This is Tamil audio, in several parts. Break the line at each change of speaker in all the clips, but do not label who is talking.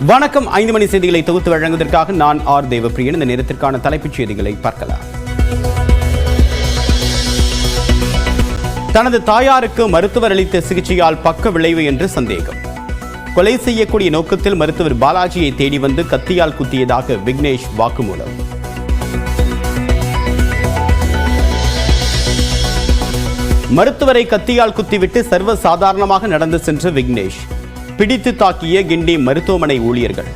வணக்கம். 5 மணி செய்திகளை தொகுத்து வழங்குவதற்காக நான் ஆர் தேவப்பிரியன். இந்த நேரத்திற்கான தலைப்புச் செய்திகளை பார்க்கலாம். தனது தாயாருக்கு மருத்துவர் அளித்த சிகிச்சையால் பக்க விளைவு என்று சந்தேகம். கொலை செய்யக்கூடிய நோக்கத்தில் மருத்துவர் பாலாஜியை தேடி வந்து கத்தியால் குத்தியதாக விக்னேஷ் வாக்குமூலம். மருத்துவரை கத்தியால் குத்திவிட்டு சர்வ சாதாரணமாக நடந்து சென்ற விக்னேஷ் பிடித்து தாக்கிய கிண்டி மருத்துவமனை ஊழியர்கள்.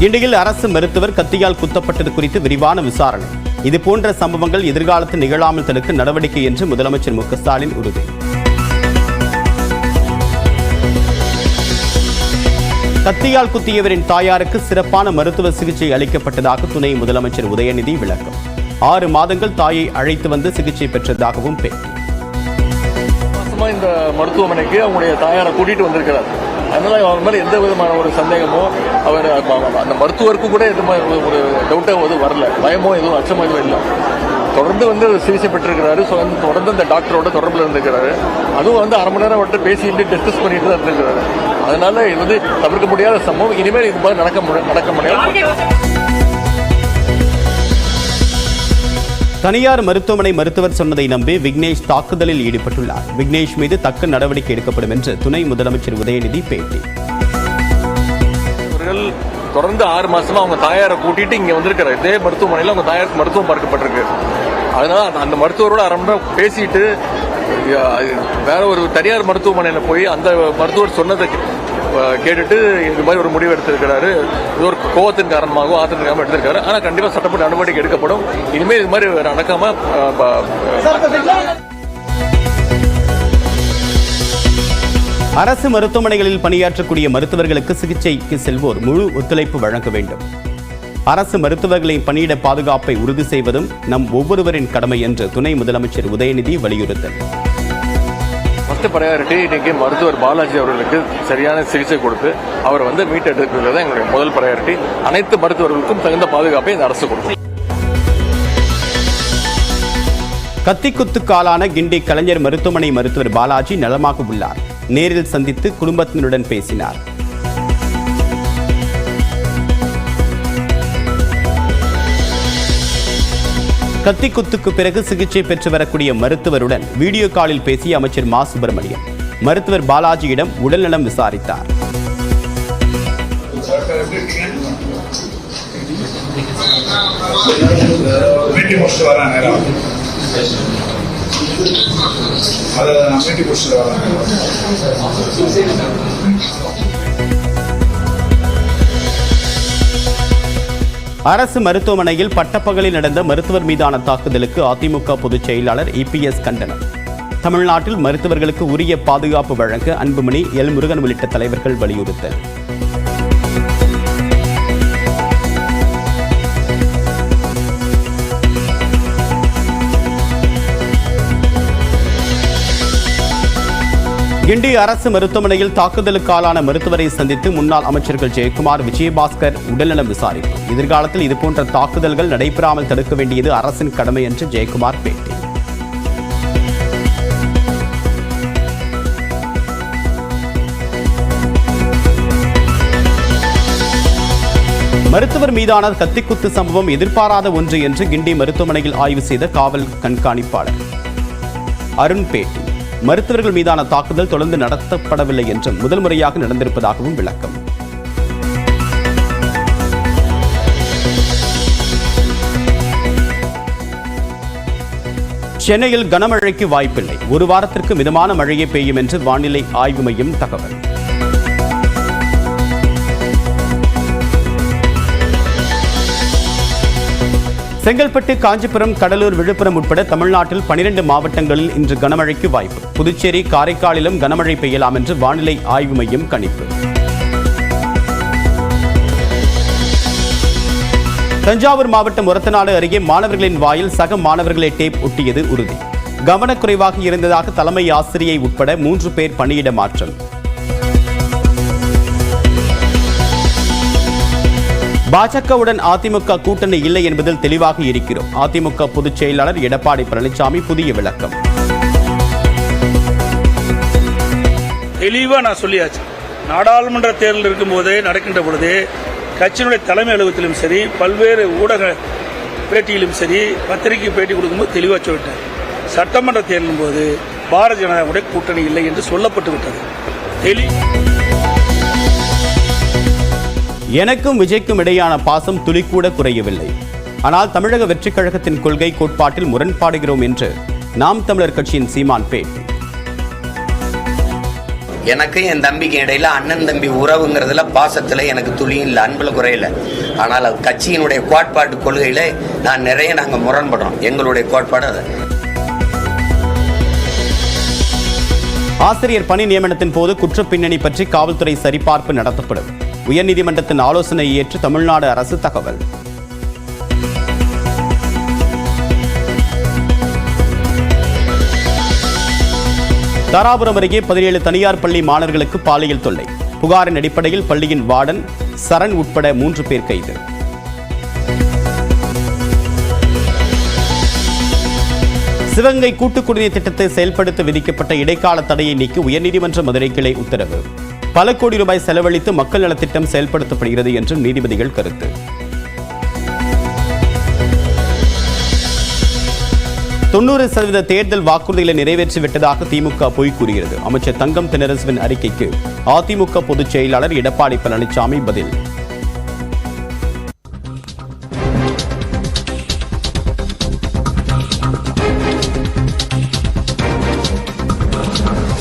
கிண்டியில் அரசு மருத்துவர் கத்தியால் குத்தப்பட்டது குறித்து விரிவான விசாரணை. இதுபோன்ற சம்பவங்கள் எதிர்காலத்தில் நிகழாமல் தடுக்க நடவடிக்கை என்று முதலமைச்சர் மு க ஸ்டாலின் உறுதி. கத்தியால் குத்தியவரின் தாயாருக்கு சிறப்பான மருத்துவ சிகிச்சை அளிக்கப்பட்டதாக துணை முதலமைச்சர் உதயநிதி விளக்கம். 6 மாதங்கள் தாயை அழைத்து வந்து சிகிச்சை பெற்றதாகவும் பேட்டி.
இந்த மருத்துவமனைக்கு அவங்களுடைய தாயாரை கூட்டிட்டு வந்திருக்கிறார். அதனால அவங்க மேல எந்த விதமான ஒரு சந்தேகமோ அவர் அந்த மருத்துவருக்கும் கூட எந்த ஒரு டவுட்டோ எதுவும் வரல, பயமோ எதுவும் அச்சமோ எதுவும் இல்லை. தொடர்ந்து சிகிச்சை பெற்றிருக்கிறாரு. தொடர்ந்து அந்த டாக்டரோட தொடர்பில் இருந்திருக்கிறாரு. அதுவும் அரை மணி நேரம் வந்துட்டு பேசிட்டு டிஸ்கஸ் பண்ணிட்டு தான் இருந்திருக்கிறாரு. அதனால இது தவிர்க்க முடியாத சம்பவம். இனிமேல் இது மாதிரி நடக்க முடியாது.
தனியார் மருத்துவமனை மருத்துவர் சொன்னதை நம்பி விக்னேஷ் தாக்குதலில் ஈடுபட்டுள்ளார். விக்னேஷ் மீது தக்க நடவடிக்கை எடுக்கப்படும் என்று துணை முதலமைச்சர் உதயநிதி பேட்டி.
தொடர்ந்து 6 மாசமா அவங்க தாயாரை கூட்டிட்டு இங்க வந்திருக்கிறார். இதே மருத்துவமனையில் அவங்க தாயாருக்கு மருத்துவம் பார்க்கப்பட்டிருக்கு. அதனால அந்த மருத்துவரோட அரை மணி நேரம் பேசிட்டு வேற ஒரு தனியார் மருத்துவமனையில போய் அந்த மருத்துவர் சொன்னதை கேட்டுட்டு இது மாதிரி ஒரு முடிவு எடுத்திருக்கிறாரு. இது ஒரு கோவத்தின் காரணமாகவும் ஆத்திரத்தின் காரணமாக எடுத்திருக்காரு. ஆனா கண்டிப்பா சட்டப்படி நடவடிக்கை எடுக்கப்படும். இனிமேல் இது மாதிரி நடக்காம
அரசு மருத்துவமனைகளில் பணியாற்றக்கூடிய மருத்துவர்களுக்கு சிகிச்சைக்கு செல்வோர் முழு ஒத்துழைப்பு வழங்க வேண்டும். அரசு மருத்துவர்களின் பணியிட பாதுகாப்பை உறுதி செய்வதும் நம் ஒவ்வொருவரின் கடமை என்று துணை முதலமைச்சர் உதயநிதி வலியுறுத்தல்.
ஃபர்ஸ்ட் ப்ரையாரிட்டி இன்னைக்கு மருத்துவர் பாலாஜி அவர்களுக்கு சரியான சிகிச்சை கொடுத்து அவர் மீட்டெடுக்கிறது தான் எங்களுடைய முதல் ப்ரையாரிட்டி. அனைத்து மருத்துவர்களுக்கும் தகுந்த பாதுகாப்பை இந்த அரசு கொடுக்கும்.
கத்திக்குத்துக்காலான கிண்டி கலைஞர் மருத்துவமனை மருத்துவர் பாலாஜி நலமாக உள்ளார். நேரில் சந்தித்து குடும்பத்தினருடன் பேசினார். கத்திக்குத்துக்கு பிறகு சிகிச்சை பெற்று வரக்கூடிய மருத்துவருடன் வீடியோ காலில் பேசிய அமைச்சர் மா சுப்பிரமணியன் மருத்துவர் பாலாஜியிடம் உடல்நலம் விசாரித்தார். அரசு மருத்துவமனையில் பட்டப்பகலில் நடந்த மருத்துவர் மீதான தாக்குதலுக்கு அதிமுக பொதுச் செயலாளர் EPS கண்டனம். தமிழ்நாட்டில் மருத்துவர்களுக்கு உரிய பாதுகாப்பு வழங்க அன்புமணி, எல் முருகன் உள்ளிட்ட தலைவர்கள் வலியுறுத்தல். கிண்டி அரசு மருத்துவமனையில் தாக்குதலுக்காலான மருத்துவரை சந்தித்து முன்னாள் அமைச்சர்கள் ஜெயக்குமார், விஜயபாஸ்கர் உடல்நலம் விசாரிப்பு. எதிர்காலத்தில் இதுபோன்ற தாக்குதல்கள் நடைபெறாமல் தடுக்க வேண்டியது அரசின் கடமை என்று ஜெயக்குமார் பேட்டி. மருத்துவர் மீதான கத்திக்குத்து சம்பவம் எதிர்பாராத ஒன்று என்று கிண்டி மருத்துவமனையில் ஆய்வு செய்த காவல் கண்காணிப்பாளர் அருண் பேட்டி. மருத்துவர்கள் மீதான தாக்குதல் தொடர்ந்து நடத்தப்படவில்லை என்றும் முதல் முறையாக நடந்திருப்பதாகவும் விளக்கம். சென்னையில் கனமழைக்கு வாய்ப்பில்லை. 1 வாரத்திற்கு மிதமான மழையே பெய்யும் என்று வானிலை ஆய்வு மையம் தகவல். செங்கல்பட்டு, காஞ்சிபுரம், கடலூர், விழுப்புரம் உட்பட தமிழ்நாட்டில் 12 மாவட்டங்களில் இன்று கனமழைக்கு வாய்ப்பு. புதுச்சேரி, காரைக்காலிலும் கனமழை பெய்யலாம் என்று வானிலை ஆய்வு மையம் கணிப்பு. தஞ்சாவூர் மாவட்டம் ஒரத்தநாடு அருகே மாணவர்களின் வாயில் சக மாணவர்களை டேப் ஒட்டியது உறுதி. கவனக்குறைவாக இருந்ததாக தலைமை ஆசிரியை உட்பட 3 பேர் பணியிட மாற்றம். பாஜகவுடன் அதிமுக கூட்டணி இல்லை என்பதில் தெளிவாக இருக்கிறோம். அதிமுக பொதுச் செயலாளர் எடப்பாடி பழனிசாமி புதிய விளக்கம்.
தெளிவா நான் சொல்லியாச்சு. நாடாளுமன்ற தேர்தல் இருக்கும்போதே நடக்கின்ற பொழுதே கட்சியினுடைய தலைமை அலுவலகத்திலும் சரி, பல்வேறு ஊடக பேட்டியிலும் சரி, பத்திரிகை பேட்டி கொடுக்கும்போது தெளிவாக சொல்லிட்டேன். சட்டமன்ற தேர்தலும் போது பாரதிய ஜனதாவுடைய கூட்டணி இல்லை என்று சொல்லப்பட்டு விட்டது.
எனக்கும் விஜய்க்கும் இடையான பாசம் துளிக்கூட குறையவில்லை. ஆனால் தமிழக வெற்றிக் கழகத்தின் கொள்கை கோட்பாட்டில் முரண்பாடுகிறோம் என்று நாம் தமிழர் கட்சியின் சீமான் பேட்டி.
எனக்கு என் தம்பிக்கு இடையில அண்ணன் தம்பி உறவுங்கிறதுல பாசத்துல எனக்கு துளியும் இல்லை, அன்புல குறையில. ஆனால் கட்சியினுடைய கோட்பாட்டு கொள்கையில நாங்க முரண்படுறோம். எங்களுடைய கோட்பாடு அது.
ஆசிரியர் பணி நியமனத்தின் போது குற்றப் பின்னணி பற்றி காவல்துறை சரிபார்ப்பு நடத்தப்படும். உயர்நீதிமன்றத்தின் ஆலோசனையை ஏற்று தமிழ்நாடு அரசு தகவல். தாராபுரம் அருகே 17 தனியார் பள்ளி மாணவர்களுக்கு பாலியல் தொல்லை. புகாரின் அடிப்படையில் பள்ளியின் வார்டன் சரண் உட்பட 3 பேர் கைது. சிவகங்கை கூட்டுக் குடிநீர் திட்டத்தை செயல்படுத்த விதிக்கப்பட்ட இடைக்கால தடையை நீக்கி உயர்நீதிமன்ற மதுரை கிளை உத்தரவு. பல கோடி ரூபாய் செலவழித்து மக்கள் நலத்திட்டம் செயல்படுத்தப்படுகிறது என்று நீதிபதிகள் கருத்து. %90 தேர்தல் வாக்குறுதிகளை நிறைவேற்றிவிட்டதாக திமுக பொய் கூறுகிறது. அமைச்சர் தங்கம் தென்னரசுவின் அறிக்கைக்கு அதிமுக பொதுச் செயலாளர் எடப்பாடி பழனிசாமி பதில்.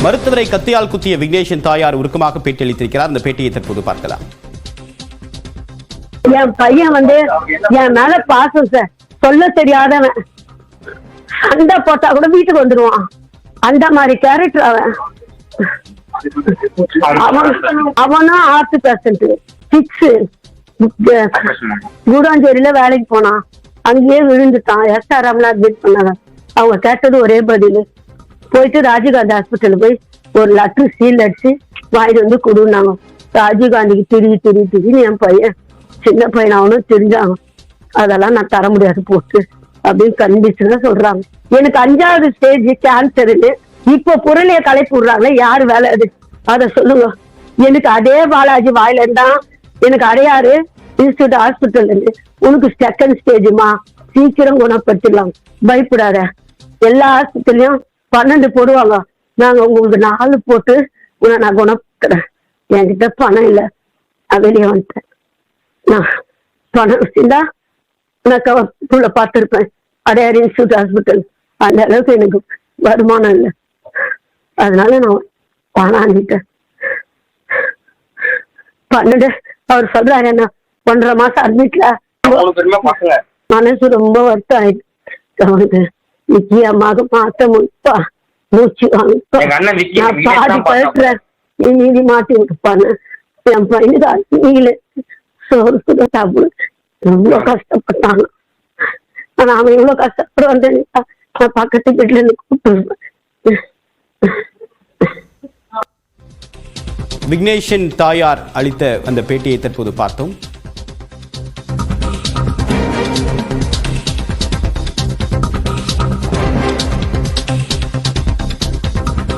மருத்துவரை கத்தியால் குத்திய விக்னேஷின் தாயார் உருக்கமாக பேட்டியளித்திருக்கிறார். அந்த பேட்டியை தற்போது பார்க்கலாம்.
என் பையன் என் மேல பாசம் சார், சொல்ல தெரியாதவன். சண்டை போட்டா கூட வீட்டுக்கு வந்துருவான். அந்த மாதிரி கேரக்டர் அவனும் ஆர்ட் பேஷண்ட் 6 கூடாஞ்சேரியில வேலைக்கு போனான். அங்கேயே விழுந்துட்டான். SRM அட்மிட் பண்ணாங்க. அவங்க கேட்டது ஒரே பதில், போயிட்டு ராஜீவ்காந்தி ஹாஸ்பிட்டல் போய் ஒரு லெட்டர் சீல் அடிச்சு வாங்கிட்டு வந்து கொடுனாங்க. ராஜீவ்காந்திக்கு திரின்னு என் பையன், சின்ன பையன், அவனும் தெரிஞ்சாங்க. அதெல்லாம் நான் தர முடியாது போட்டு அப்படின்னு கண்டிச்சுன்னு சொல்றாங்க. எனக்கு 5வது ஸ்டேஜ் கேன்சர்னு இப்ப புரளிய கலைப்பு விடுறாங்களே, யாரு வேலை அது? அத சொல்லுங்க. எனக்கு அதே பாலாஜி வாயில இருந்தா எனக்கு அடையாறு இன்ஸ்டியூட் ஹாஸ்பிட்டல் இருந்து, உனக்கு 2nd ஸ்டேஜுமா, சீக்கிரம் குணப்படுத்திடலாம், பயப்படாத. எல்லா ஹாஸ்பிட்டல்லையும் 12 போடுவாங்க. நாங்க உங்களுக்கு 4 போட்டு உன்னை நான் குணப்படுத்துறேன். என்கிட்ட பணம் இல்லை, வெளியே வந்துட்டேன். நான் பணம் வச்சிருந்தா நான் கவர்ல பார்த்துருப்பேன். அடையாறு இன்ஸ்டியூட் ஹாஸ்பிட்டல் அந்த அளவுக்கு எனக்கு வருமானம் இல்லை. அதனால நான் பணாண்டிட்டேன். 12 அவர் சொல்றாரு, என்ன 1.5 மாசம் அட்மிட்ல. மனசு ரொம்ப வருத்தம் ஆயிடுச்சு. அவனுக்கு நிச்சயமாக மாத்த முடிப்பா, மூச்சு நான் பாதி பழக்கிறேன், நீதி மாட்டி விட்டுப்பான்னு. என் பையனுக்கு நீங்களே சோறு கூட சாப்பிடு. ரொம்ப கஷ்டப்பட்டாங்க. ஆனா அவன் எவ்வளவு கஷ்டப்படுவான் நான் பக்கத்து வீட்டுல இருந்து கூப்பிட்டுருவேன்.
விக்னேஷின் தாயார் அளித்த அந்த பேட்டியை தற்போது பார்த்தோம்.